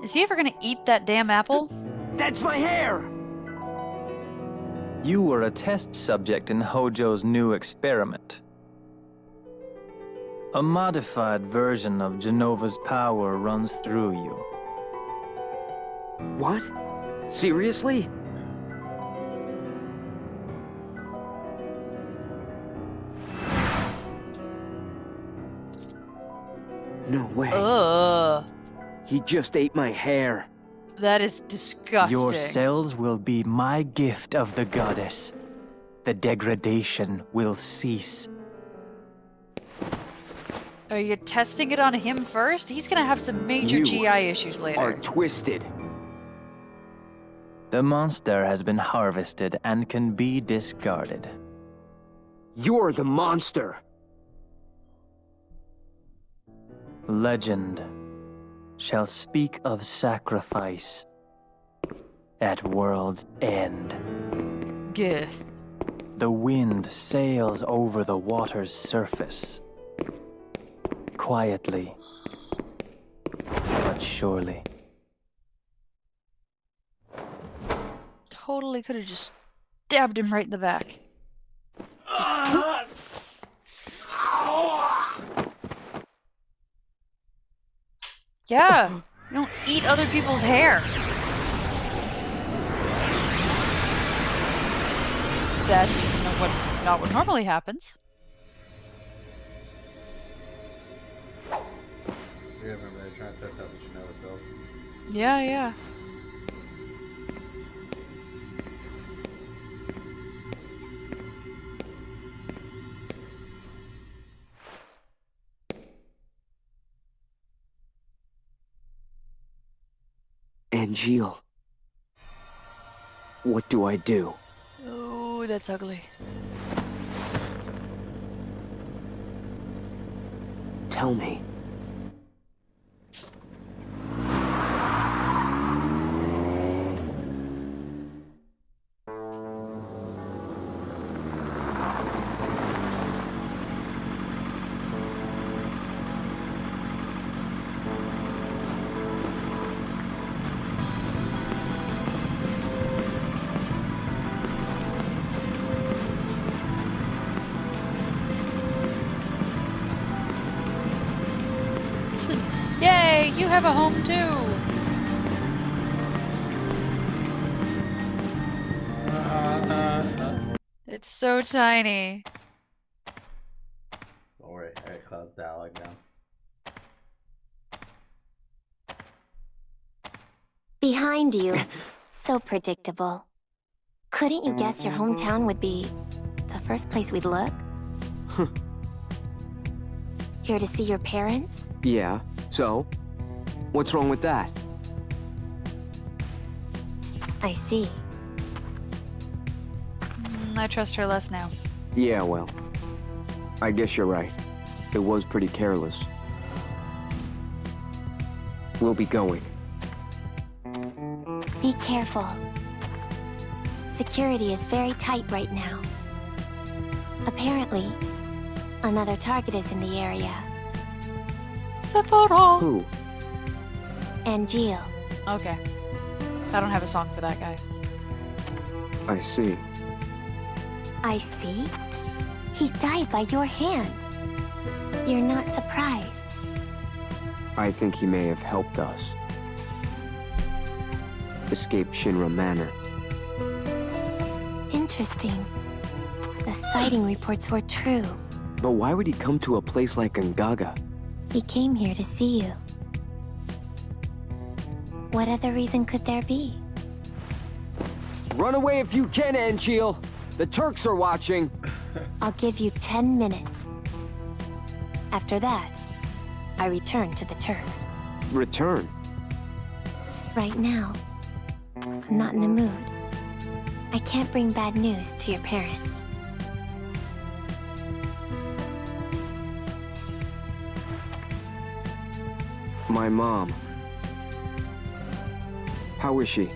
Is he ever gonna eat that damn apple? That's my hair! You were a test subject in Hojo's new experiment. A modified version of Genova's power runs through you. What? Seriously? No way. Ugh. He just ate my hair. That is disgusting. Your cells will be my gift of the goddess. The degradation will cease. Are you testing it on him first? He's gonna have some major You GI issues later. Are twisted. The monster has been harvested and can be discarded. You're the monster. Legend shall speak of sacrifice at world's end. Good. The wind sails over the water's surface. Quietly, but surely. Totally could have just stabbed him right in the back. Yeah, you don't eat other people's hair. That's not what normally happens. Yeah, remember they're trying to test out the Genova cells. Yeah, yeah. Angeal. What do I do? Oh, that's ugly. Tell me. Yay, you have a home too. It's so tiny. Don't worry, I got Cloud's dialogue now. Behind you. So predictable. Couldn't you guess your hometown would be the first place we'd look? Here to see your parents? Yeah, so? What's wrong with that? I see. I trust her less now. Yeah, well, I guess you're right. It was pretty careless. We'll be going. Be careful. Security is very tight right now. Apparently, another target is in the area. Sephiroth. Who? Angeal. Okay. I don't have a song for that guy. I see. I see? He died by your hand. You're not surprised. I think he may have helped us escape Shinra Manor. Interesting. The sighting reports were true. But why would he come to a place like Gangaga? He came here to see you. What other reason could there be? Run away if you can, Angeal! The Turks are watching! I'll give you 10 minutes. After that, I return to the Turks. Return? Right now, I'm not in the mood. I can't bring bad news to your parents. My mom. How is she?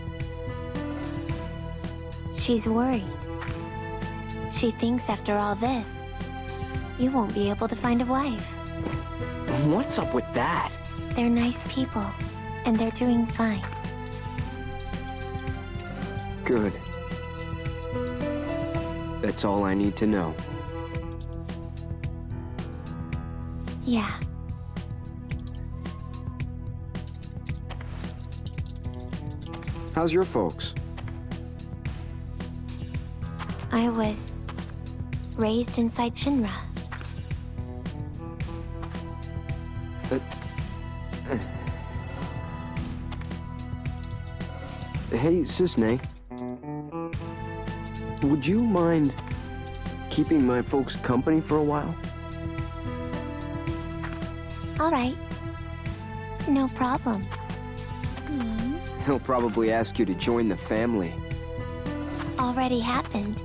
She's worried. She thinks after all this, you won't be able to find a wife. What's up with that? They're nice people, and they're doing fine. Good. That's all I need to know. Yeah. How's your folks? I was raised inside Shinra. Hey, Sisney. Would you mind keeping my folks company for a while? All right. No problem. He'll probably ask you to join the family. Already happened.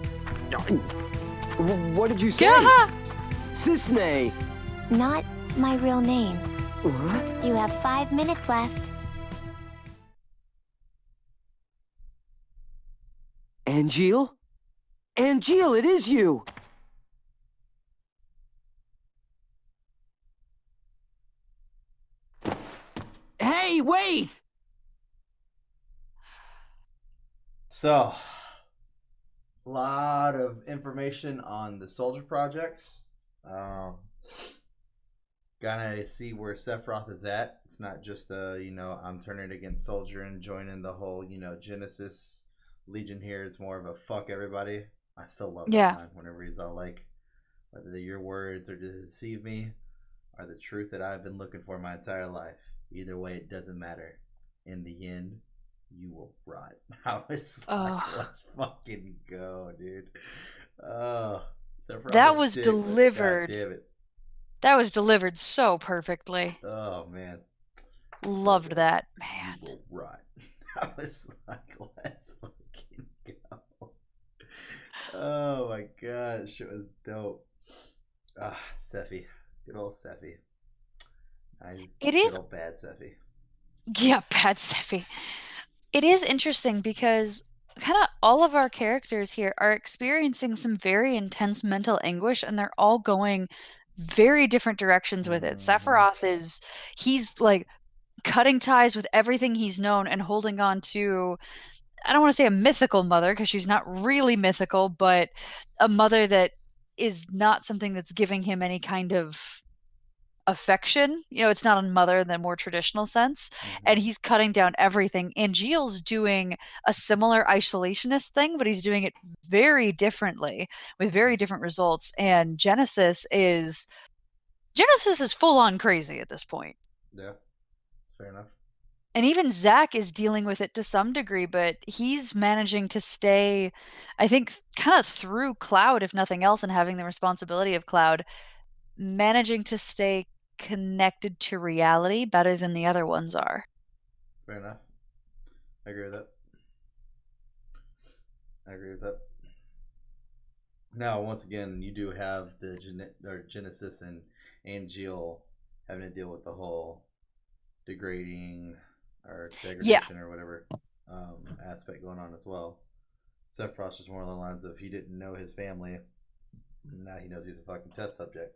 What did you say? Sisney! Not my real name. What? You have 5 minutes left. Angeal? Angeal, it is you! Hey, wait! So, a lot of information on the soldier projects. Gotta see where Sephiroth is at. It's not just I'm turning against soldier and joining the whole, Genesis Legion here. It's more of a fuck everybody. I still love that line whenever he's all like, whether your words are to deceive me are the truth that I've been looking for my entire life. Either way, it doesn't matter. In the end, you will rot. I was like, let's fucking go, dude. That was delivered. God damn it. That was delivered so perfectly. Oh, man. Loved that, man. You will rot. I was like, let's fucking go. Oh, my God. Shit was dope. Sephi. Good old Sephi. Nice. It is good old bad Sephi. Yeah, bad Sephi. It is interesting because kind of all of our characters here are experiencing some very intense mental anguish, and they're all going very different directions with it. Sephiroth he's like cutting ties with everything he's known and holding on to, I don't want to say a mythical mother because she's not really mythical, but a mother that is not something that's giving him any kind of affection. It's not a mother in the more traditional sense. And he's cutting down everything. Angeal's doing a similar isolationist thing, but he's doing it very differently with very different results. And Genesis is full on crazy at this point. Yeah, fair enough. And even Zack is dealing with it to some degree, but he's managing to stay, I think, kind of through Cloud, if nothing else, and having the responsibility of Cloud, managing to stay connected to reality better than the other ones are. Fair enough. I agree with that. Now, once again, you do have the Genesis and Angeal having to deal with the whole degradation or whatever aspect going on as well. Sephiroth's just more along the lines of he didn't know his family. Now he knows he's a fucking test subject.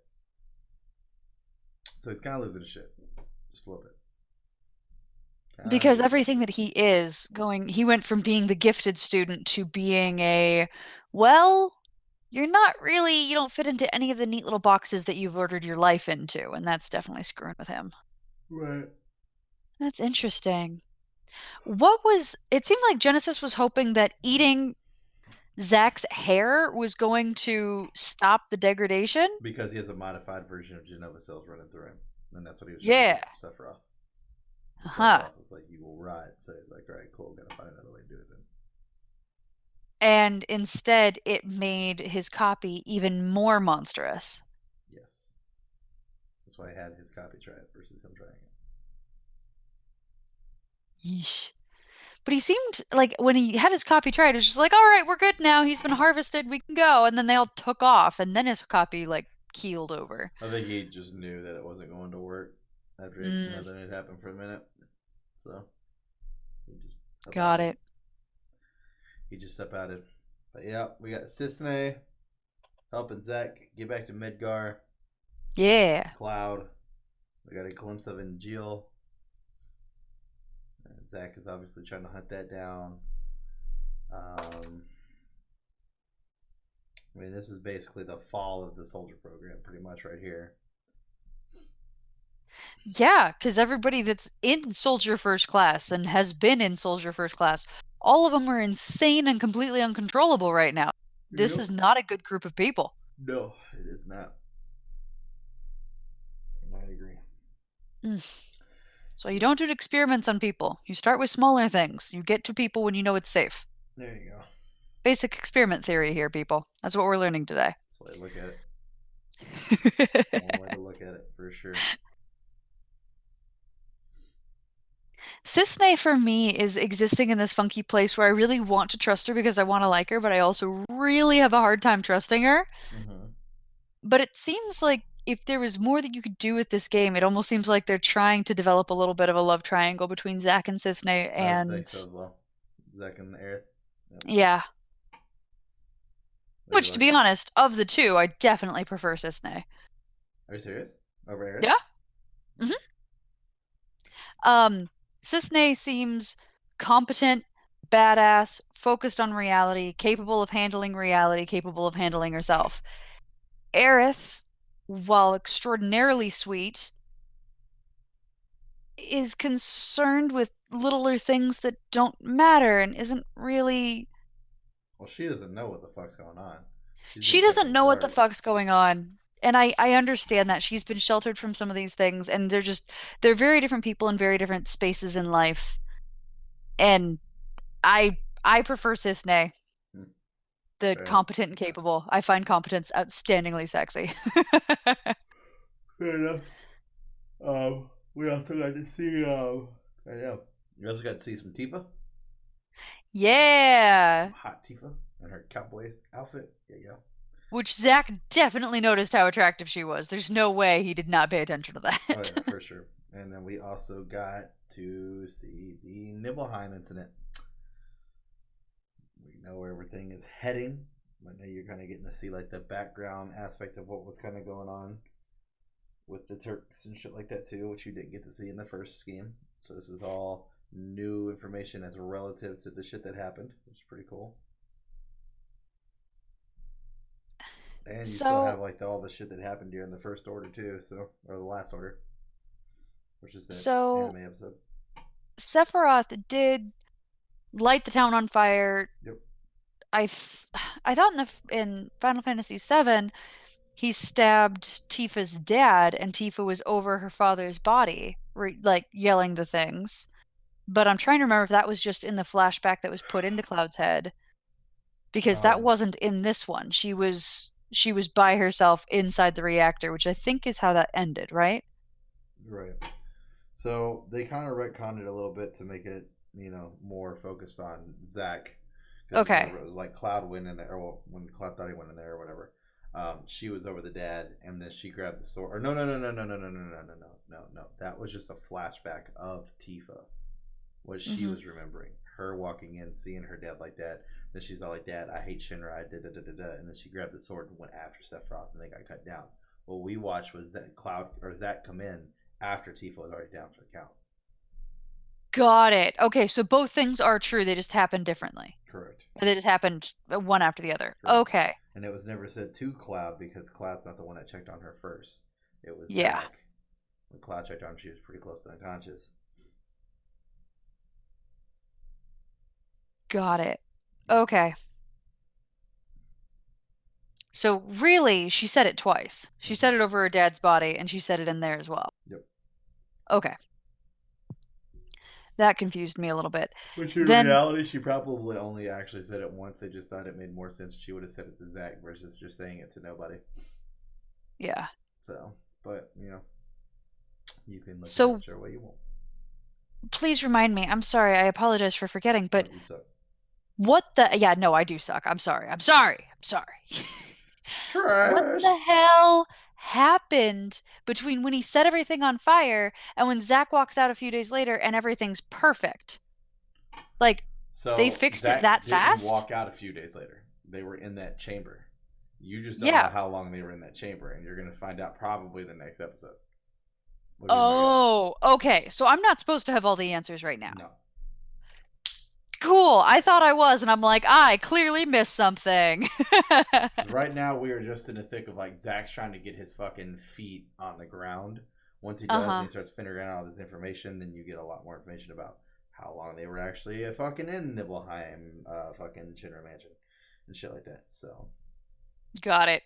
So he's kind of losing his shit. Just a little bit. Because everything that he is he went from being the gifted student to being you don't fit into any of the neat little boxes that you've ordered your life into, and that's definitely screwing with him. Right. That's interesting. It seemed like Genesis was hoping that eating Zach's hair was going to stop the degradation. Because he has a modified version of Genova cells running through him. And that's what he was trying to do for Sephiroth. Sephiroth was like, you will ride. So he's like, all right, cool, gotta find another way to do it then. And instead, it made his copy even more monstrous. Yes. That's why I had his copy try it versus him trying it. Yeesh. But he seemed like when he had his copy tried, it was just like, all right, we're good now. He's been harvested. We can go. And then they all took off. And then his copy, keeled over. I think he just knew that it wasn't going to work after nothing had happened for a minute. So, he just... Got it. He just stepped out it. But yeah, we got Cissnei helping Zach get back to Midgar. Yeah. Cloud. We got a glimpse of Jill. Zach is obviously trying to hunt that down. I mean, this is basically the fall of the soldier program, pretty much right here. Yeah, because everybody that's in Soldier First Class and has been in Soldier First Class, all of them are insane and completely uncontrollable right now. This is not a good group of people. No, it is not. I agree. So you don't do experiments on people. You start with smaller things. You get to people when you know it's safe. There you go. Basic experiment theory here, people. That's what we're learning today. That's the way I look at it. That's one way to look at it, for sure. Cissnei, for me, is existing in this funky place where I really want to trust her because I want to like her, but I also really have a hard time trusting her. But it seems like if there was more that you could do with this game, it almost seems like they're trying to develop a little bit of a love triangle between Zack and Cissnei. And I think so as well. Zack and Aerith. Yep. Yeah. Which, to be honest, of the two, I definitely prefer Cissnei. Are you serious? Over Aerith? Yeah. Cissnei seems competent, badass, focused on reality, capable of handling herself. Aerith, while extraordinarily sweet, is concerned with littler things that don't matter and isn't really... Well, she doesn't know what the fuck's going on. She doesn't know what the fuck's going on. And I understand that. She's been sheltered from some of these things, and they're very different people in very different spaces in life. And I prefer Cissnei. The competent and capable. I find competence outstandingly sexy. Fair enough. We also got to see we also got to see some Tifa. Yeah. Some hot Tifa in her cowboy outfit. Yeah. Which Zack definitely noticed how attractive she was. There's no way he did not pay attention to that. Oh yeah, for sure. And then we also got to see the Nibelheim incident. We know where everything is heading. I know you're kind of getting to see the background aspect of what was kind of going on with the Turks and shit like that too, which you didn't get to see in the first game. So this is all new information as relative to the shit that happened, which is pretty cool. And you still have all the shit that happened during the first order too, or the last order, which is the anime episode. Sephiroth did light the town on fire. Yep. I thought in Final Fantasy VII, he stabbed Tifa's dad, and Tifa was over her father's body, yelling the things. But I'm trying to remember if that was just in the flashback that was put into Cloud's head, because that wasn't in this one. She was by herself inside the reactor, which I think is how that ended, right? Right. So they kind of retconned it a little bit to make it, more focused on Zack. Okay. It was Cloud went in there, when Cloud thought he went in there or whatever. She was over the dad, and then she grabbed the sword. Or no. That was just a flashback of Tifa. What she was remembering. Her walking in, seeing her dad like that. Then she's all like, Dad, I hate Shinra, I did da. And then she grabbed the sword and went after Sephiroth, and they got cut down. What we watched was Zack come in after Tifa was already down for the count. Got it. Okay, so both things are true. They just happened differently. Correct. They just happened one after the other. Correct. Okay. And it was never said to Cloud because Cloud's not the one that checked on her first. It was Yeah. Zach. When Cloud checked on her, she was pretty close to unconscious. Got it. Okay. So really, she said it twice. She said it over her dad's body, and she said it in there as well. Yep. Okay. That confused me a little bit. Which in reality, she probably only actually said it once. They just thought it made more sense if she would have said it to Zach versus just saying it to nobody. Yeah. So, but, you know, you can look at it whichever way you want. Please remind me. I'm sorry. I apologize for forgetting, but what the... Yeah, no, I do suck. I'm sorry. Trash. What the hell happened between when he set everything on fire and when Zach walks out a few days later and everything's perfect? Like, so they fixed Zach it that didn't fast? Walk out a few days later. They were in that chamber. You just don't know how long they were in that chamber, and you're going to find out probably the next episode. Oh, okay. So I'm not supposed to have all the answers right now. No. Cool. I thought I was, and I'm like, I clearly missed something. Right now, we are just in the thick of, like, Zach's trying to get his fucking feet on the ground. Once he does, and he starts figuring out all this information, then you get a lot more information about how long they were actually fucking in Nibelheim, fucking Shinra Mansion, and shit like that. So, got it.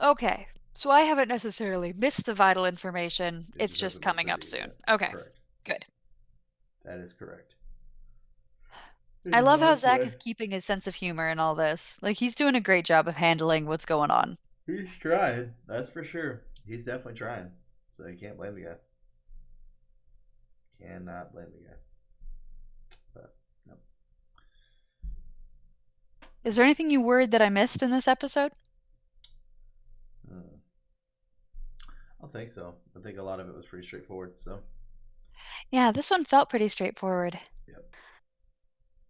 Okay, so I haven't necessarily missed the vital information. It's just coming up soon. Okay, correct. Good. That is correct. I love how Zach is keeping his sense of humor in all this. Like, he's doing a great job of handling what's going on. He's trying, that's for sure. He's definitely trying. So you can't blame the guy. Cannot blame the guy. But, no. Is there anything you worried that I missed in this episode? I don't think so. I think a lot of it was pretty straightforward, so. Yeah, this one felt pretty straightforward. Yep.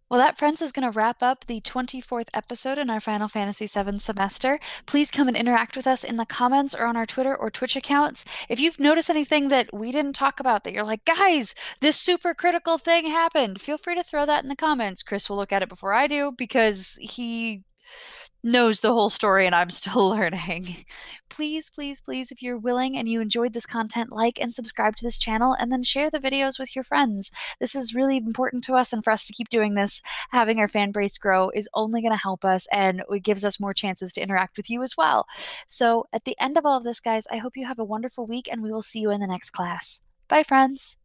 Well, that, friends, is going to wrap up the 24th episode in our Final Fantasy VII semester. Please come and interact with us in the comments or on our Twitter or Twitch accounts. If you've noticed anything that we didn't talk about that you're like, guys, this super critical thing happened, feel free to throw that in the comments. Chris will look at it before I do because he knows the whole story and I'm still learning. Please, please, please, if you're willing and you enjoyed this content, like and subscribe to this channel and then share the videos with your friends. This is really important to us, and for us to keep doing this, having our fan base grow is only going to help us, and it gives us more chances to interact with you as well. So at the end of all of this, guys, I hope you have a wonderful week and we will see you in the next class. Bye, friends.